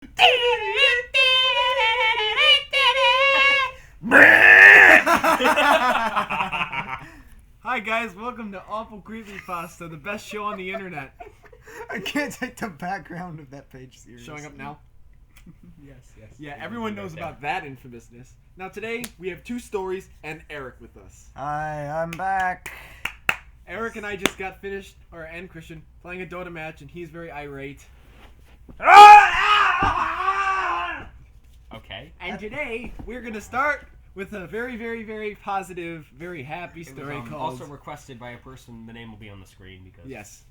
Hi guys, welcome to Awful Creepypasta, the best show on the internet. I can't take the background of that page seriously. Showing up now? Yes. Yeah, everyone knows about that infamousness. Now today, we have two stories and Eric with us. Hi, I'm back. Eric and I just got finished, and Christian, playing a Dota match, and he's very irate. Okay. And today, we're going to start with a very, very, very positive, very happy story called... Also requested by a person, the name will be on the screen because... Yes.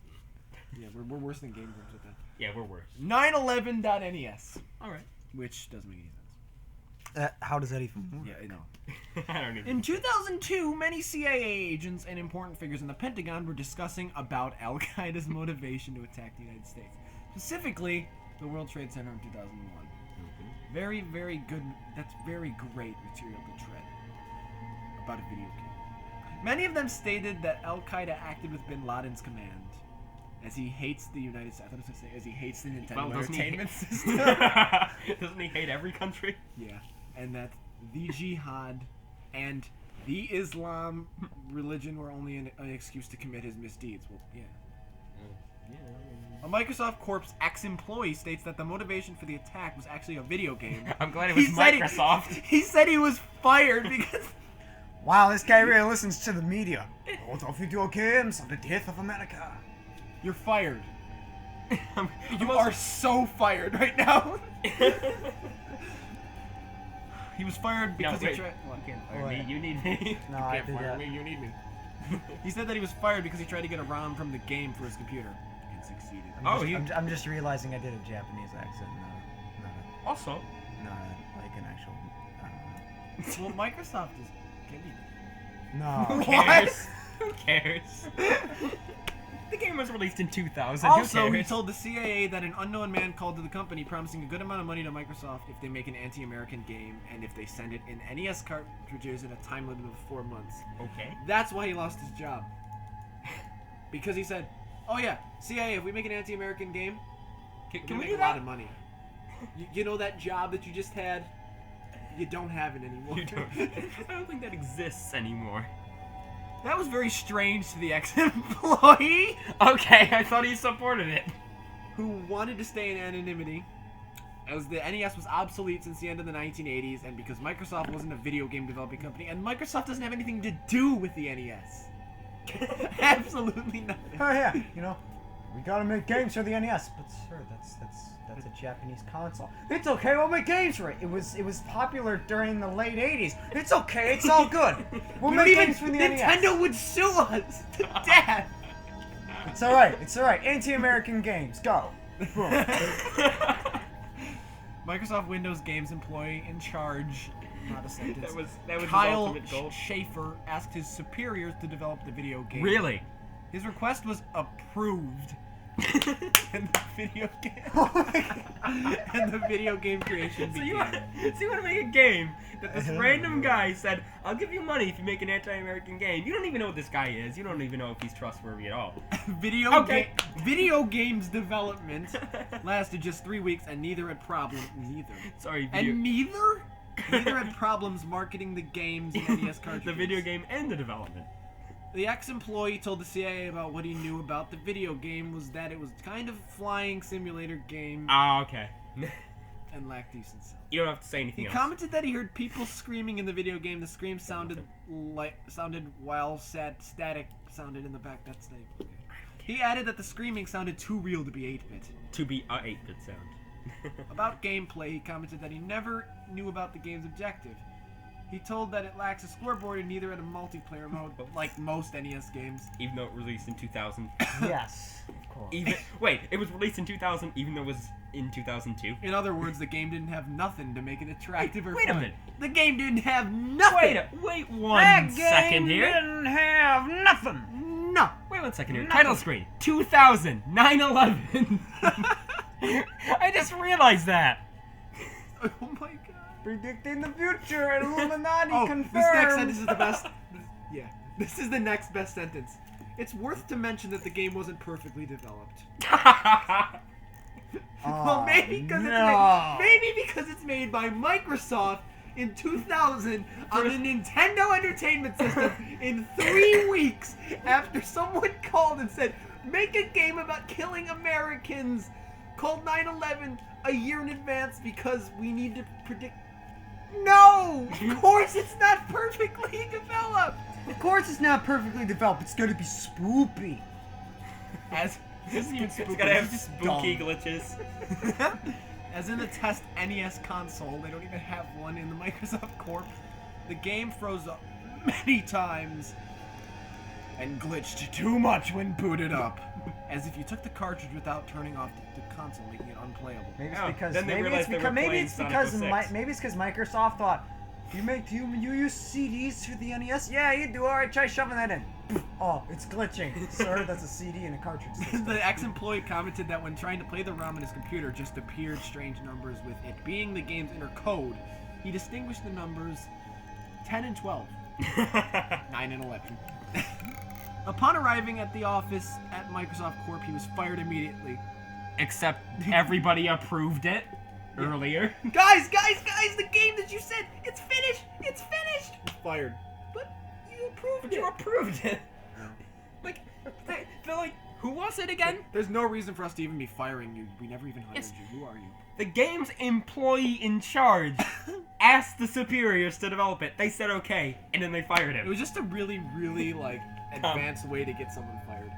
Yeah, we're worse than Game Grumps with that. Yeah, we're worse. 911.nes. Alright. Which doesn't make any sense. How does that even work? Yeah, I know. I don't even... In 2002, many CIA agents and important figures in the Pentagon were discussing about Al-Qaeda's motivation to attack the United States. Specifically, the World Trade Center in 2001. Very, very good. That's very great material to tread about a video game. Many of them stated that Al-Qaeda acted with Bin Laden's command, as he hates the United States. I thought I was going to say, as he hates the Nintendo Entertainment System. Doesn't he hate every country? Yeah, and that the jihad and the Islam religion were only an excuse to commit his misdeeds. Well, yeah. A Microsoft Corp's ex-employee states that the motivation for the attack was actually a video game. I'm glad it was Microsoft. He said he was fired because... Wow, this guy really listens to the media. All of video games are the death of America. You're fired. You are so fired right now. He was fired because he tried... You can't fire me, you need me. No, You I can't did fire that. me, you need me. He said that he was fired because he tried to get a ROM from the game for his computer. And succeeded. I'm just realizing I did a Japanese accent, Also, not like an actual. I don't Well, Microsoft can be... know. who No. cares? Who cares? The game was released in 2000. Also, who he cares? told the CIA that an unknown man called to the company promising a good amount of money to Microsoft if they make an anti-American game and if they send it in NES cartridges in a time limit of 4 months. Okay. That's why he lost his job. Because he said, "Oh yeah, CIA, if we make an anti-American game, Can we make do a lot that? of money. You know that job that you just had? You don't have it anymore." You don't. I don't think that exists anymore. That was very strange to the ex-employee Okay, I thought he supported it. who wanted to stay in anonymity, as the NES was obsolete since the end of the 1980s, and because Microsoft wasn't a video game developing company, and Microsoft doesn't have anything to do with the NES. Absolutely nothing. Oh yeah, we gotta make games for the NES, but sir, that's a Japanese console. It's okay, we'll make games for it. It was popular during the late '80s. It's okay, it's all good. We'll make games for the NES. Nintendo would sue us to death. It's all right. Anti-American games, go. Boom. Microsoft Windows Games employee in charge. Not a sentence. That was Kyle his ultimate goal. Schaefer asked his superiors to develop the video game. Really? His request was approved. And the video game and the video game creation So began. you want to make a game that this random guy said, "I'll give you money if you make an anti-American game." You don't even know what this guy is. You don't even know if he's trustworthy at all. Video games development lasted just 3 weeks, and neither had problems marketing the games and NES cartridges. The video game and the development. The ex-employee told the CIA about what he knew about the video game was that it was kind of flying simulator game Oh, okay. and lacked decency. You don't have to say anything He else. commented that he heard people screaming in the video game. The screams sounded while static sounded in the back. That's not okay. He added that the screaming sounded too real to be 8-bit. To be a 8-bit sound. About gameplay, he commented that he never knew about the game's objective. He told that it lacks a scoreboard and neither had a multiplayer mode, like most NES games. Even though it was released in 2000. Yes, of course. Wait, it was released in 2000 even though it was in 2002? In other words, the game didn't have nothing to make it attractive or Wait a fun. minute. The game didn't have nothing! Wait one second here. Didn't have nothing. No! Wait 1 second here. Nothing. Title screen. 2000. 9/11. I just realized that. Oh my god. Predicting the future, Illuminati confirmed. This next sentence is the best. This is the next best sentence. It's worth to mention that the game wasn't perfectly developed. Well, maybe because it's made by Microsoft in 2000 on the Nintendo Entertainment System in 3 weeks after someone called and said, make a game about killing Americans called 9/11 a year in advance because we need to predict. No! Of course it's not perfectly developed! Of course it's not perfectly developed. It's gonna be spoopy. It's gotta have spooky glitches. As in the test NES console, they don't even have one in the Microsoft Corp. The game froze up many times and glitched too much when booted up. As if you took the cartridge without turning off the console, making it unplayable. Maybe it's Oh, because then they realized they were playing Sonic 06. maybe it's because Microsoft thought you use CDs for the NES. Yeah, you do. All right, try shoving that in. Oh, it's glitching, sir. That's a CD and a cartridge. The ex-employee commented that when trying to play the ROM on his computer, just appeared strange numbers with it being the game's inner code. He distinguished the numbers 10 and 12, 9 and 11. Upon arriving at the office at Microsoft Corp, he was fired immediately. Except everybody approved it earlier. Guys, the game that you said, it's finished! Fired. But you approved But you approved it. Like, they're like, who was it again? There's no reason for us to even be firing you. We never even hired you. Who are you? The game's employee in charge asked the superiors to develop it. They said okay, and then they fired him. It was just a really, really, like, advanced way to get someone fired.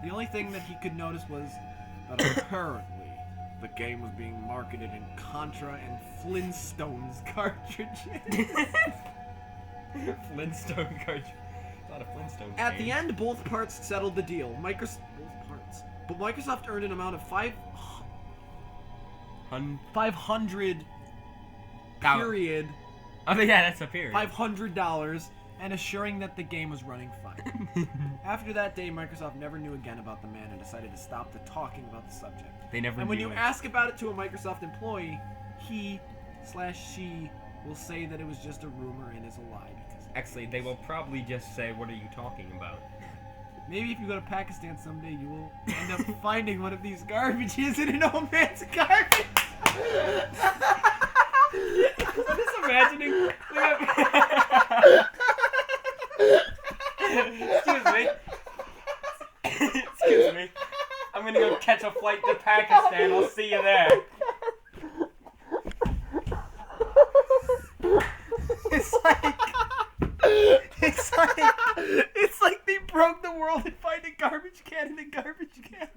The only thing that he could notice was that apparently the game was being marketed in Contra and Flintstones cartridges. Flintstone cartridge. A lot of Flintstones. At the end, both parts settled the deal. But Microsoft earned an amount of 500 period. Oh yeah, that's a period. $500, and assuring that the game was running fine. After that day, Microsoft never knew again about the man and decided to stop the talking about the subject. They never. And when you ask about it to a Microsoft employee, he/she will say that it was just a rumor and is a lie. Actually, they will probably just say, "What are you talking about?" Maybe if you go to Pakistan someday, you will end up finding one of these garbages in an old man's garbage. I'm just imagining. Excuse me. I'm gonna go catch a flight to Pakistan. I'll see you there. It's like they broke the world and find a garbage can in a garbage can.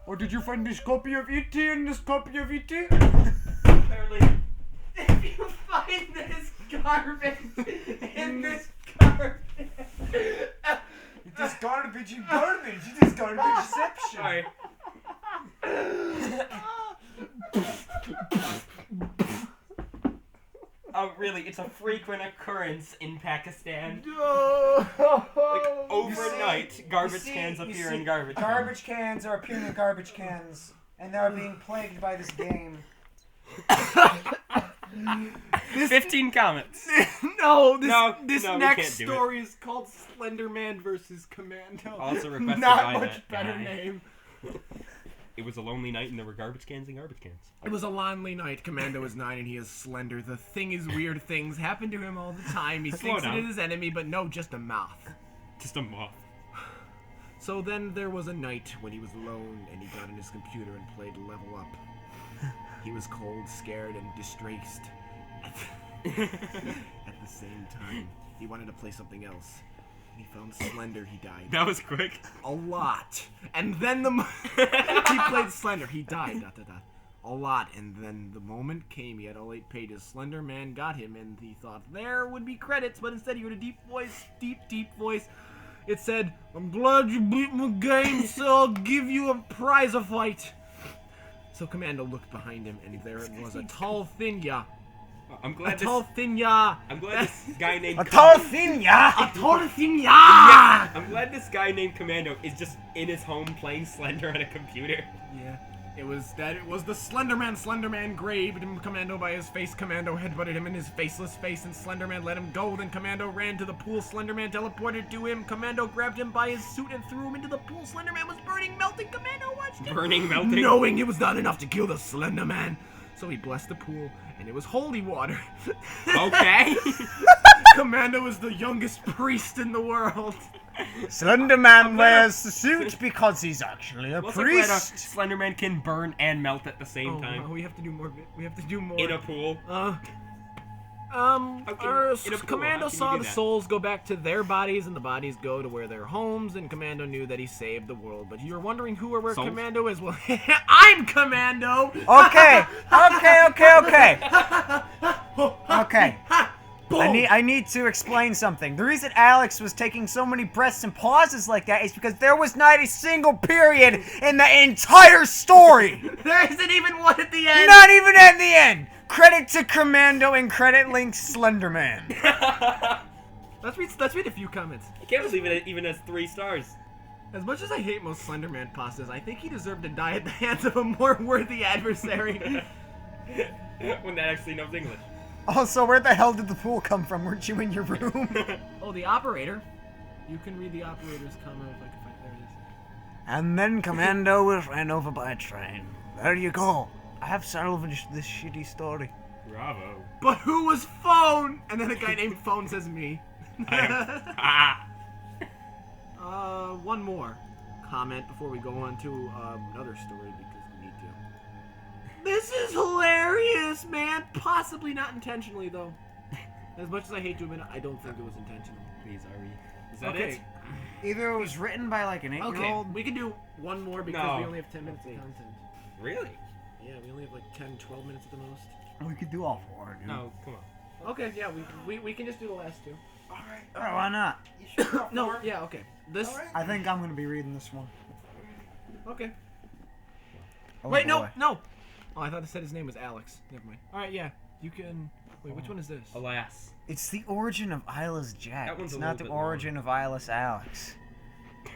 Oh, did you find this copy of E.T. and this copy of E.T.? Apparently. If you find this garbage in this garbage. It is garbage in garbage. It is garbage-ception. Sorry. Oh, really? It's a frequent occurrence in Pakistan. No. Like, overnight, garbage cans appear in garbage cans. Garbage cans are appearing in garbage cans, and they're being plagued by this game. 15 comments. This we next can't do story is called Slenderman versus Commando. Also requested Not by much that better guy. name. It was a lonely night and there were garbage cans and garbage cans. It was a lonely night. Commando is 9 and he is slender. The thing is, weird things happen to him all the time. He Slow thinks it down. is his enemy, but no, just a moth. Just a moth. So then there was a night when he was alone and he got on his computer and played Level Up. He was cold, scared, and distressed at the same time. He wanted to play something else. He found Slender, he died. That was quick. A lot. And then he played Slender, he died, a lot. And then the moment came, he had all 8 pages. Slender Man got him, and he thought there would be credits, but instead he heard a deep voice. It said, "I'm glad you beat my game, so I'll give you a prize a fight." So Commando looked behind him, and there it was, a tall, thin ya. I'm glad I'm glad this guy named A tall thin ya! I'm glad this guy named Commando is just in his home playing Slender on a computer. Yeah. It was the Slenderman. Slenderman grabbed him, Commando, by his face. Commando headbutted him in his faceless face, and Slenderman let him go. Then Commando ran to the pool. Slenderman teleported to him. Commando grabbed him by his suit and threw him into the pool. Slenderman was burning, melting. Commando watched him. Burning, melting? Knowing it was not enough to kill the Slenderman. So he blessed the pool, and it was holy water. Okay. Commando is the youngest priest in the world. Slenderman wears the suit because he's actually a Looks like we had a priest. Slenderman can burn and melt at the same time. We have to do more. We have to do more. In a pool. Commando How can saw you do the that? souls go back to their bodies, and the bodies go to where their homes, and Commando knew that he saved the world. But you're wondering who or where Souls? Commando is? Well, I'm Commando! Okay. Okay. I need to explain something. The reason Alex was taking so many breaths and pauses like that is because there was not a single period in the entire story. There isn't even one at the end! Not even at the end. Credit to Commando and credit links Slenderman. Let's read a few comments. I can't believe it even has 3 stars. As much as I hate most Slenderman pastas, I think he deserved to die at the hands of a more worthy adversary. When that actually knows English. Also, where the hell did the pool come from? Weren't you in your room? Oh, the operator. You can read the operator's comment if I can find. There it is. And then Commando was ran over by a train. There you go. I have salvaged this shitty story. Bravo. But who was Phone? And then a guy named Phone says me. One more comment before we go on to another story because we need to. This is hilarious, man. Possibly not intentionally, though. As much as I hate to admit it, I don't think it was intentional. Please, are we? Is that Okay. it? Either it was written by like an 8-year-old. Okay, we can do one more because No. we only have 10 minutes of content. Really? Yeah, we only have like 10, 12 minutes at the most. We could do all 4, dude. No, come on. Okay, yeah, we can just do the last 2. Alright. Oh, why not? No, yeah, okay. This. I think I'm gonna be reading this one. Okay. Oh, Wait, boy. no. Oh, I thought it said his name was Alex. Never mind. All right, yeah, you can. Wait, which one is this? Alas. It's the origin of Eyeless Jack. That one's It's a not the little bit origin of Eyeless Alex.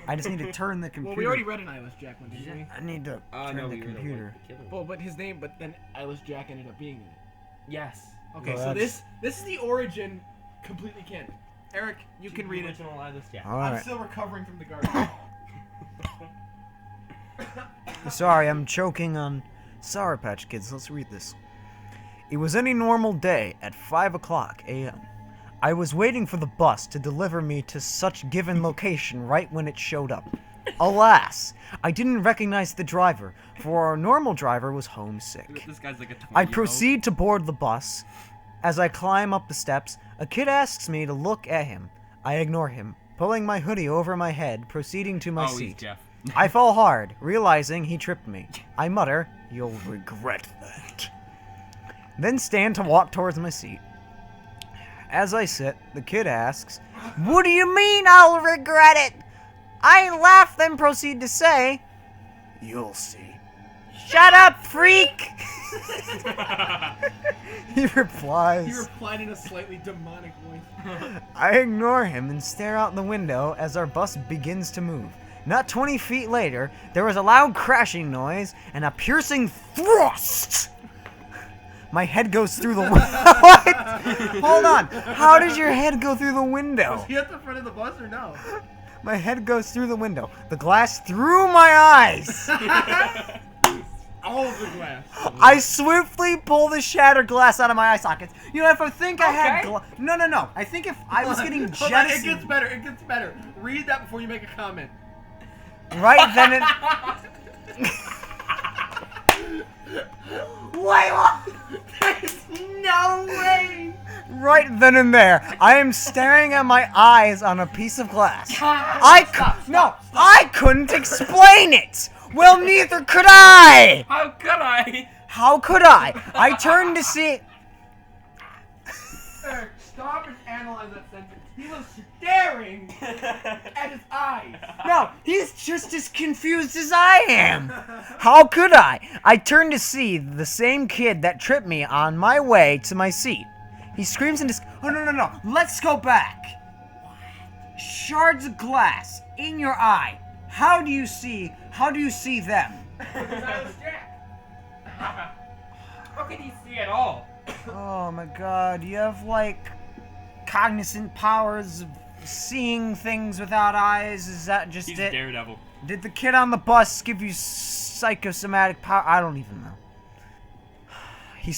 I just need to turn the computer. Well, we already read an Eyeless Jack one, didn't we? I need to turn No, the we really computer. like the killing. Well, but his name, but then Eyeless Jack ended up being in it. Yes. Okay, Well, so that's- this is the origin, completely canon. Eric, you can read it. Original Eyeless Jack. I'm Alright. still recovering from the garden. Sorry, I'm choking on Sour Patch Kids. Let's read this. It was any normal day at 5 o'clock a.m. I was waiting for the bus to deliver me to such given location right when it showed up. Alas, I didn't recognize the driver, for our normal driver was homesick. This guy's like a 20-year-old. I proceed to board the bus. As I climb up the steps, a kid asks me to look at him. I ignore him, pulling my hoodie over my head, proceeding to my He's seat. Jeff. I fall hard, realizing he tripped me. I mutter, "You'll regret that." Then stand to walk towards my seat. As I sit, the kid asks, "What do you mean I'll regret it?" I laugh, then proceed to say, "You'll see." "Shut up, freak!" He replies. He replied in a slightly demonic voice. I ignore him and stare out the window as our bus begins to move. Not 20 feet later, there was a loud crashing noise and a piercing thrust. My head goes through the window. What? Hold on. How does your head go through the window? Was he at the front of the bus or no? My head goes through the window. The glass through my eyes. All of the glass. I swiftly pull the shattered glass out of my eye sockets. You know, if I think I had Okay. No. I think if I was getting Hold on, it jettisoned gets better. It gets better. Read that before you make a comment. right then and... Wait, what? There's no way. Right then and there, I am staring at my eyes on a piece of glass. I couldn't explain it. Well, neither could I. How could I? How could I? I turned to see. Eric, stop and analyze that sentence. He was staring at his eyes. No, he's just as confused as I am. How could I? I turned to see the same kid that tripped me on my way to my seat. He screams in disgust. Oh, no. Let's go back. Shards of glass in your eye. How do you see them? Eyeless Jack. How can he see at all? Oh my god, you have like cognizant powers of seeing things without eyes? Is that just He's it? Daredevil. Did the kid on the bus give you psychosomatic power? I don't even know. He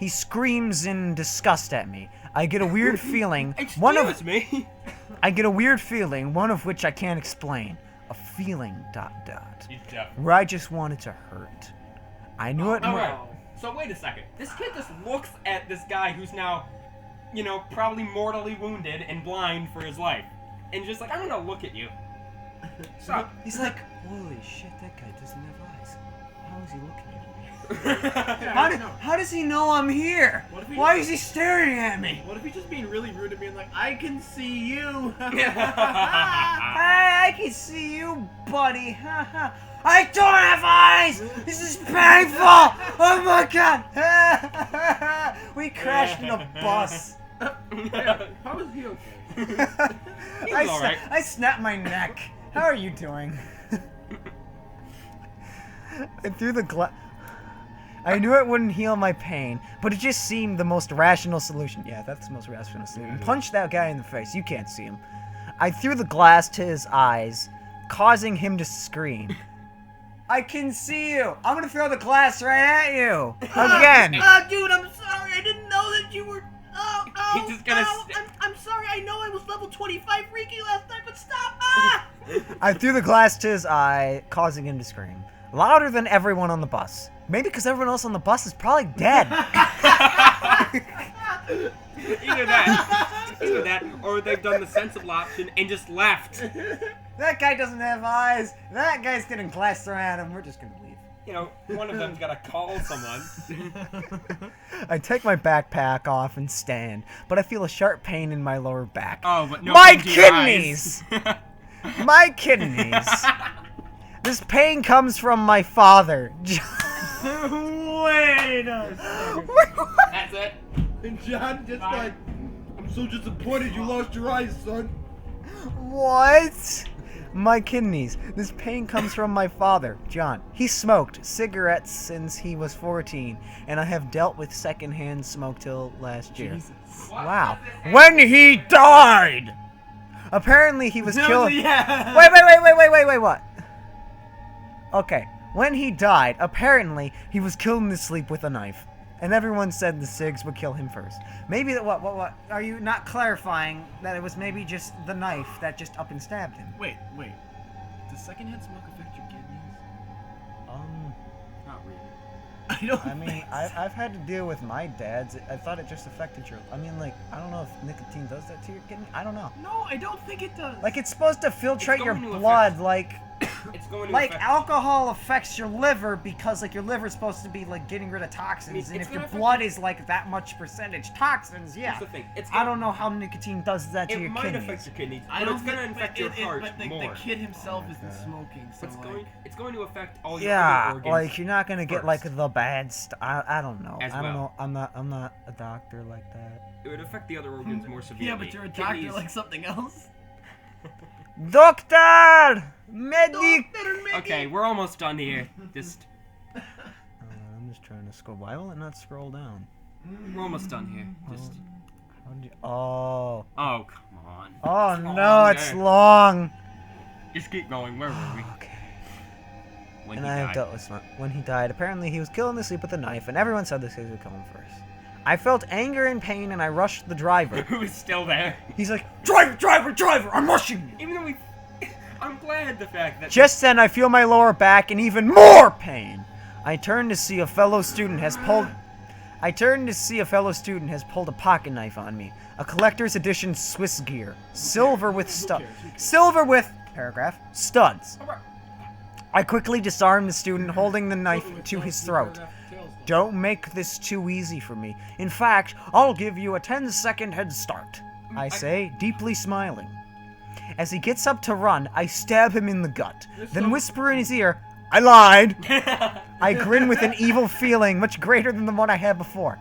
screams in disgust at me. I get a weird feeling. Excuse me. I get a weird feeling, one of which I can't explain. A feeling, ... He's deaf. where I just wanted to hurt. I knew it. Alright, so wait a second. This kid just looks at this guy who's now, you know, probably mortally wounded and blind for his life. And just like, I'm gonna look at you. Stop. He's like, holy shit, that guy doesn't have eyes. How is he looking at me? How does he know I'm here? Why is he staring at me? What if he's just being really rude and being like, I can see you? I can see you, buddy. I don't have eyes! This is painful! Oh my god! We crashed in a bus. How is he okay? alright. I snapped my neck. How are you doing? I threw the glass. I knew it wouldn't heal my pain, but it just seemed the most rational solution. Yeah, that's the most rational solution. Punch that guy in the face. You can't see him. I threw the glass to his eyes, causing him to scream. I can see you. I'm gonna throw the glass right at you. Again. Oh, dude, I'm sorry. I didn't know that you were... He's just gonna I'm sorry. I know I was level 25 freaky last night, but stop. I threw the glass to his eye, causing him to scream. Louder than everyone on the bus. Maybe because everyone else on the bus is probably dead. Either that, or they've done the sensible option and just left. That guy doesn't have eyes. That guy's getting glass thrown at him. We're just gonna leave. You know, one of them's gotta call someone. I take my backpack off and stand, but I feel a sharp pain in my lower back. Oh, but no. My kidneys! My kidneys! This pain comes from my father. Wait a second. That's it. And John just like, I'm so disappointed you lost your eyes, son. What? My kidneys. This pain comes from my father, John. He smoked cigarettes since he was 14, and I have dealt with secondhand smoke till last year. Jesus. Wow. When he died! Apparently he was killed. Yeah. Wait, what? Okay. When he died, apparently he was killed in his sleep with a knife. And everyone said the cigs would kill him first. Maybe that what? Are you not clarifying that it was maybe just the knife that just up and stabbed him? Wait. Does secondhand smoke affect your kidneys? Not really. I mean, I've had to deal with my dad's. I thought it just affected your. I mean, like, I don't know if nicotine does that to your kidney. I don't know. No, I don't think it does. Like, it's supposed to filtrate your going to blood, affect- like. It's going to Like, affect- alcohol affects your liver because, like, your liver's supposed to be, like, getting rid of toxins. I mean, And it's if your gonna affect blood your- is, like, that much percentage toxins, yeah. Here's the thing. I don't know how nicotine does that to It your might kidneys. affect your kidneys, I but don't it's going to think- affect but your heart but the more. kid himself Oh my isn't God. smoking, so It's going to affect all your Yeah, other organs. like, you're not gonna get, like, first. the bad stuff. I don't know. As I don't well. know. I'm not a doctor like that. It would affect the other organs more severely. Yeah, but you're a doctor Kidneys- like something else. Doctor! Medic! Okay, we're almost done here. Just, I'm just trying to scroll. Why will it not scroll down? we're almost done here. Just, How did you... Oh. oh, come on. Oh It's no, it's longer. long. Just keep going. Where were we? Okay. When And he I have died. dealt with smoke. When he died, apparently he was killed in his sleep with a knife, and everyone said this would kill him first. I felt anger and pain, and I rushed the driver. Who is still there? He's like, driver, I'm rushing you! Even though we... I'm glad the fact that... Just then, I feel my lower back and even more pain. I turn to see a fellow student has pulled a pocket knife on me. A collector's edition Swiss gear. Silver with paragraph, studs. I quickly disarm the student, holding the knife to his throat. Don't make this too easy for me. In fact, I'll give you a 10-second head start, I say, deeply smiling. As he gets up to run, I stab him in the gut, then whisper in his ear, I lied! I grin with an evil feeling much greater than the one I had before.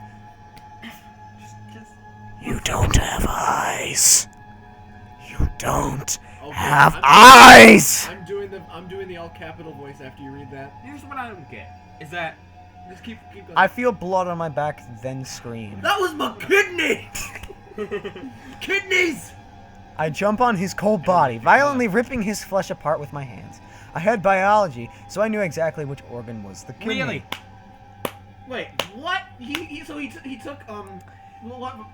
You don't have eyes. You don't have eyes! I'm doing the all capital voice after you read that. Here's what I don't get. Is that Just keep going. I feel blood on my back, then scream. That was my kidney! Kidneys! I jump on his cold body, violently ripping his flesh apart with my hands. I had biology, so I knew exactly which organ was the kidney. Really? Wait, what? He took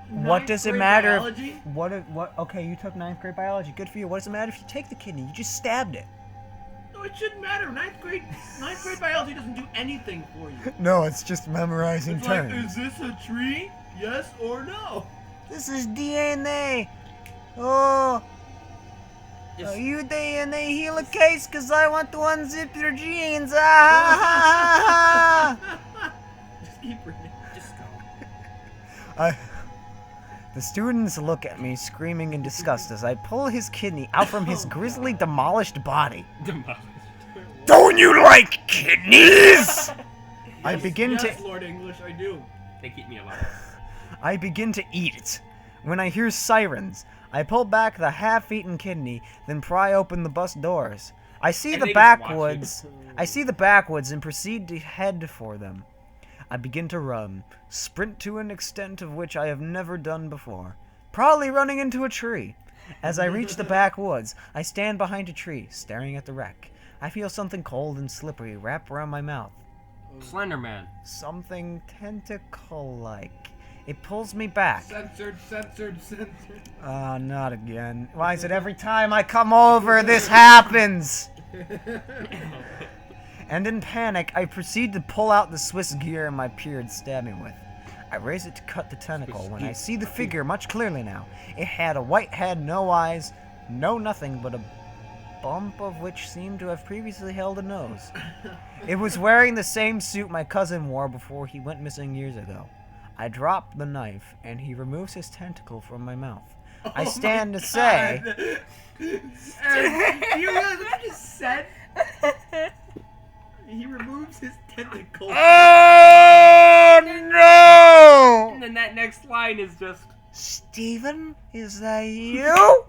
What does it ninth grade matter? biology? What? Okay, you took 9th grade biology. Good for you. What does it matter if you take the kidney? You just stabbed it. No, it shouldn't matter. Ninth grade biology doesn't do anything for you. No, it's just memorizing It's like, is this a tree? Yes or no? This is DNA. Oh. Just- Are you DNA helicase? Cause I want to unzip your jeans. Ah! Just keep reading. Just go. The students look at me, screaming in disgust as I pull his kidney out from his grisly, demolished body. Demolished. Don't you like kidneys? I begin Yes, to Lord English, I do. They keep me alive. I begin to eat it. When I hear sirens, I pull back the half-eaten kidney, then pry open the bus doors. I see And the they just watch backwoods. I see the backwoods and proceed to head for them. I begin to run, sprint to an extent of which I have never done before, probably running into a tree. As I reach the backwoods, I stand behind a tree, staring at the wreck. I feel something cold and slippery wrap around my mouth. Slenderman. Something tentacle-like. It pulls me back. Censored. Oh, not again. Why is it every time I come over, this happens? And in panic, I proceed to pull out the Swiss gear my period stabbed me with. I raise it to cut the tentacle when I see the figure much clearly now. It had a white head, no eyes, no nothing but a bump of which seemed to have previously held a nose. It was wearing the same suit my cousin wore before he went missing years ago. I drop the knife, and he removes his tentacle from my mouth. I stand to say... Aaron, do you realize what you just said? He removes his tentacle. Oh, no! And then that next line is just... Steven, is that you?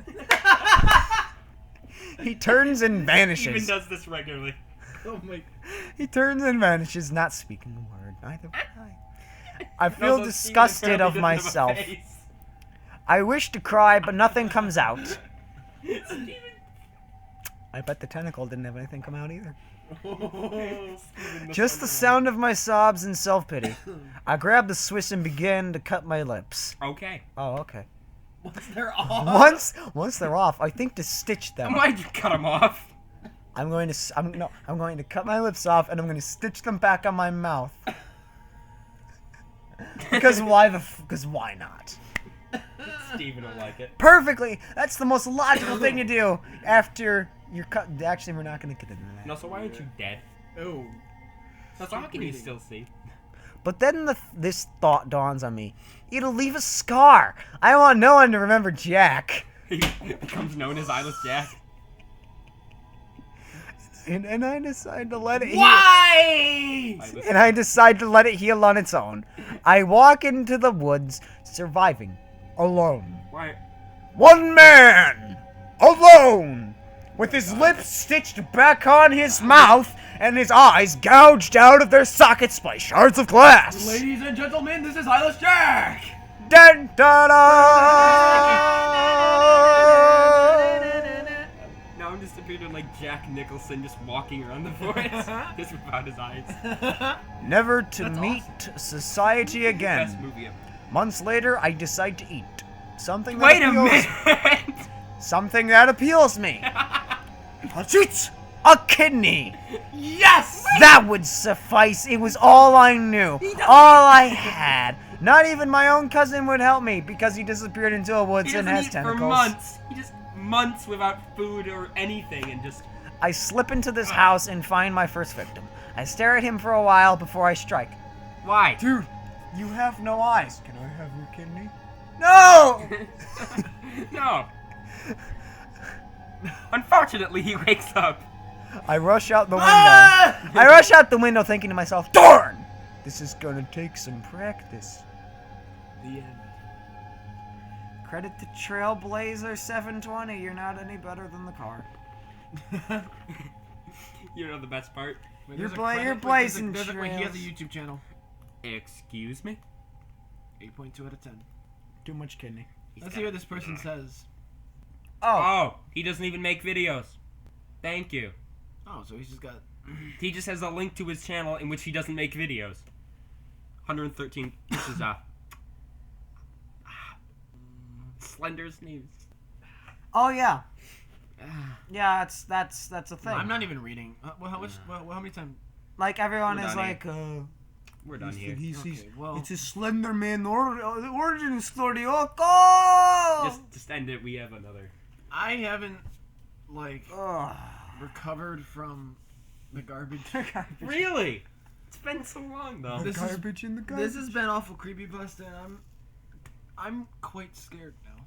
He turns and Steven vanishes. does this regularly. Oh my... He turns and vanishes, not speaking a word. Neither would I. I feel Also, Steven disgusted apparently of doesn't have a myself. face. I wish to cry, but nothing comes out. Steven. I bet the tentacle didn't have anything come out either. Steven Just the sound of my sobs and self-pity. I grab the Swiss and begin to cut my lips. Okay. Oh, okay. Once they're off. Once they're off, I think to stitch them. Why'd you cut him off? I'm going to cut my lips off and I'm going to stitch them back on my mouth. Because why not? Steven will like it. Perfectly. That's the most logical thing to do after you're cut. Actually, we're not going to get into that. No, so why aren't you dead? Oh. So how can you still see? But then this thought dawns on me. It'll leave a scar. I want no one to remember Jack. He becomes known as Eyeless Jack. And I decide to let it heal. Why? And I decide to let it heal on its own. I walk into the woods, surviving, alone. Why? One man, alone, with his lips stitched back on his mouth and his eyes gouged out of their sockets by shards of glass. Ladies and gentlemen, this is Eyeless Jack. Dun, da, da. Now I'm just picturing like Jack Nicholson just walking around the forest, just without his eyes. Never to meet society Best again. movie ever. Months later, I decide to eat something. That Wait a appeals- minute! Something that appeals me. A kidney. Yes. That would suffice. It was all I knew. All I had. Not even my own cousin would help me because he disappeared into a woods He and doesn't has eat tentacles. for months. He just months without food or anything, and just I slip into this house and find my first victim. I stare at him for a while before I strike. why? Dude, you have no eyes. Can I have your kidney? No! No. Unfortunately, he wakes up. I rush out the window. Ah! I rush out the window thinking to myself, darn! This is gonna take some practice. The end. Credit to Trailblazer 720, you're not any better than the car. You know the best part? Wait, You're there's a bla- credit- you're wait, blazing wait, he has a trails. YouTube channel. Excuse me? 8.2 out of 10. Too much kidney. Let's see what this person says. Oh. Oh, he doesn't even make videos. Thank you. Oh, so he's just got... He just has a link to his channel in which he doesn't make videos. 113. This is Slender's news. Oh yeah. Yeah, that's a thing. I'm not even reading. How many times? Like everyone We're is done like, We're done here. Okay, well... it's a Slenderman origin story. Oh, go! Just end it. We have another. I haven't, like, Ugh. recovered from the garbage. Really? It's been so long though. This is- garbage in the garbage. This has been awful creepypasta, and I'm quite scared now.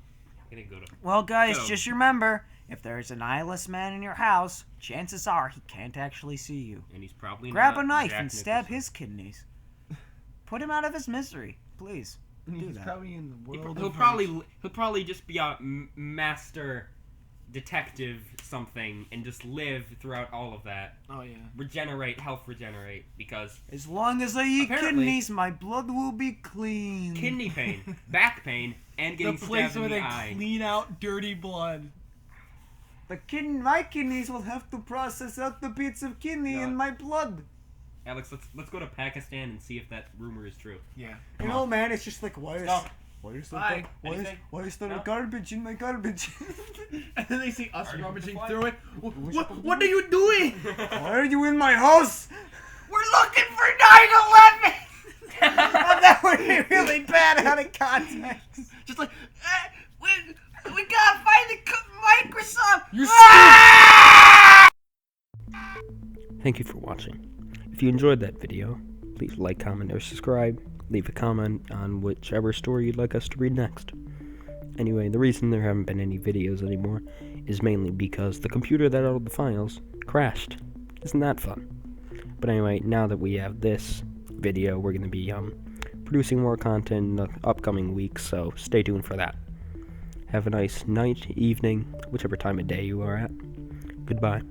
I'm gonna go to. Well, guys, Go. just remember, if there's an eyeless man in your house, chances are he can't actually see you. And he's probably Grab not a knife Jack and stab Nicholson. his kidneys. Put him out of his misery, please. He's that. probably in the world. He'll probably just be a master detective something and just live throughout all of that. Oh yeah. Health regenerate, because As long as I eat Apparently- kidneys, my blood will be clean. kidney pain, back pain, and The getting place stabbed where in they the eye. clean out dirty blood. My kidneys will have to process out the bits of kidney Yeah. in my blood. Alex, let's go to Pakistan and see if that rumor is true. Yeah. You know, man, it's just like, why is Stop. Bye. why is there No? garbage in my garbage? And then they see us Are you rummaging fly? through it. What are you doing? Why are you in my house? We're looking for 9/11. That would be really bad out of context. Just like we gotta find the Microsoft. You Thank you for watching. If you enjoyed that video, please like, comment, or subscribe. Leave a comment on whichever story you'd like us to read next. Anyway, the reason there haven't been any videos anymore is mainly because the computer that held the files crashed. Isn't that fun? But anyway, now that we have this video, we're going to be producing more content in the upcoming weeks, so stay tuned for that. Have a nice night, evening, whichever time of day you are at. Goodbye.